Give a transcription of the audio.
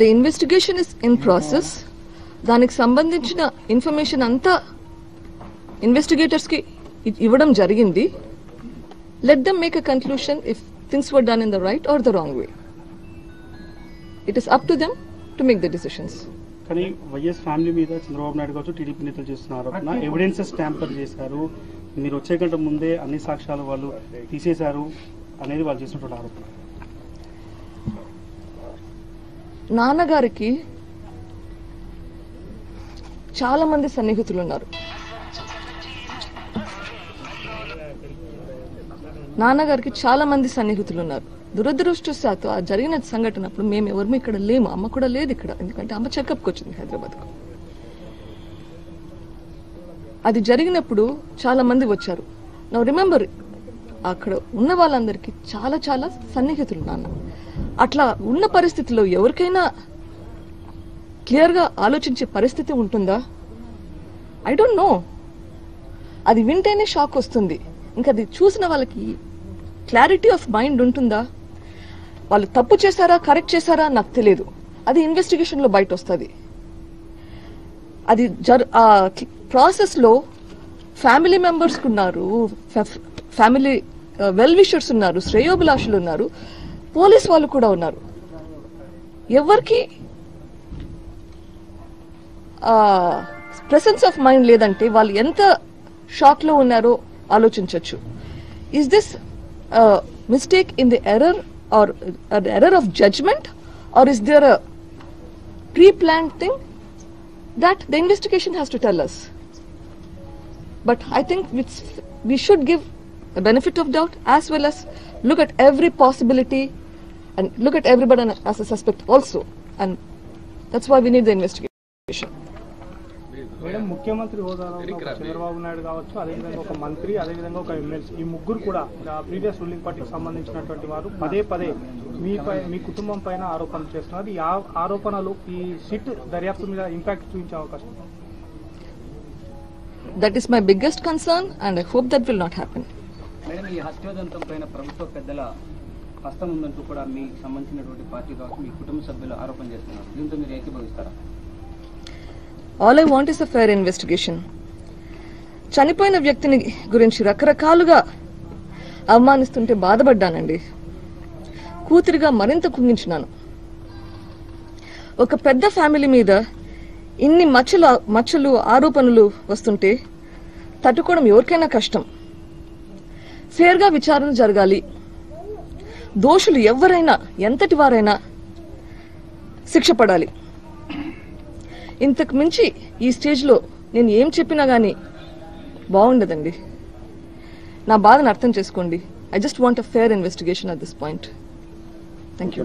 The investigation is in process. దానికి సంబంధించిన information అంతా ఇన్వెస్టిగేటర్స్ కి ఇవ్వడం జరిగింది. Let them make a conclusion if things were done in the right or the wrong way. It is up to them to make the decisions. కానీ YS family మీద చంద్రబాబు నాయుడు గారు TDP నేతలు చేస్తున్నారు ఎవిడెన్సెస్ ట్యాంపర్ చేశారు, మీరు వచ్చే గంట ముందే అన్ని సాక్ష్యాలు వాళ్ళు తీసేశారు అనేది వాళ్ళు చేసినటువంటి ఆరోపణ. నాన్నగారికి చాలా మంది సన్నిహితులు ఉన్నారు. దురదృష్టవశాత్తు ఆ జరిగిన సంఘటన అప్పుడు మేము ఎవరు ఇక్కడ లేము. అమ్మ కూడా లేదు ఇక్కడ, ఎందుకంటే అమ్మ చెకప్కి వచ్చింది హైదరాబాద్కు. అది జరిగినప్పుడు చాలా మంది వచ్చారు. నా రిమెంబర్ అక్కడ ఉన్న వాళ్ళందరికీ చాలా చాలా సన్నిహితులు నాన్న. అట్లా ఉన్న పరిస్థితిలో ఎవరికైనా క్లియర్ గా ఆలోచించే పరిస్థితి ఉంటుందా? I don't know. అది వింటేనే షాక్ వస్తుంది. ఇంకా అది చూసిన వాళ్ళకి క్లారిటీ ఆఫ్ మైండ్ ఉంటుందా? వాళ్ళు తప్పు చేశారా కరెక్ట్ చేశారా నాకు తెలియదు. అది ఇన్వెస్టిగేషన్ లో బయట వస్తుంది. అది ప్రాసెస్ లో ఫ్యామిలీ మెంబర్స్ ఉన్నారు, ఫ్యామిలీ వెల్ విషర్స్ ఉన్నారు, శ్రేయోభిలాషులు ఉన్నారు, పోలీస్ వాళ్ళు కూడా ఉన్నారు. ఎవరికి ప్రెసెన్స్ ఆఫ్ మైండ్ లేదంటే వాళ్ళు ఎంత షాక్ లో ఉన్నారో ఆలోచించవచ్చు. Is this mistake in the error or an error of judgment, or is there a pre-planned thing? That the investigation has to tell us. But I think we should give a benefit of doubt as well as look at every possibility and look at everybody as a suspect also, and that's why we need the investigation. Madam, ముఖ్యమంత్రి హోదాలో చంద్రబాబు నాయుడు కావచ్చు, అదేవిధంగా ఒక మంత్రి, అదేవిధంగా ఒక MLC, ఈ ముగ్గురు కూడా ప్రీవియస్ రూలింగ్ పార్టీకి సంబంధించినటువంటి వారు పదే పదే మీ కుటుంబం పైన ఆరోపణలు చేస్తున్నారు. ఈ ఆరోపణలు ఈ సిట్ దర్యాప్తు మీద ఇంపాక్ట్ చూపించే అవకాశం? That is my biggest concern and I hope that will not happen. Madam, ఈ హత్యోదంతం పైన ప్రభుత్వ పెద్దల హస్తం ఉందంటూ కూడా మీకు సంబంధించినటువంటి పార్టీ కావచ్చు, మీ కుటుంబ సభ్యులు ఆరోపణ చేస్తున్నారు. దీంతో మీరు ఏకీభవిస్తారా? All I want is a fair investigation. చనిపోయిన వ్యక్తిని గురించి రకరకాలుగా అవమానిస్తుంటే బాధపడ్డానండి. కూతురిగా మరింత కుంగించినాను. ఒక పెద్ద ఫ్యామిలీ మీద ఇన్ని మచ్చలు ఆరోపణలు వస్తుంటే తట్టుకోవడం ఎవరికైనా కష్టం. ఫేర్ గా విచారణ జరగాలి. దోషులు ఎవరైనా ఎంతటి వారైనా శిక్ష పడాలి. ఇంతకు మించి ఈ స్టేజ్ లో నేను ఏం చెప్పినా గానీ బాగుండదండి. నా బాధను అర్థం చేసుకోండి. I just want a fair investigation at this point. Thank you.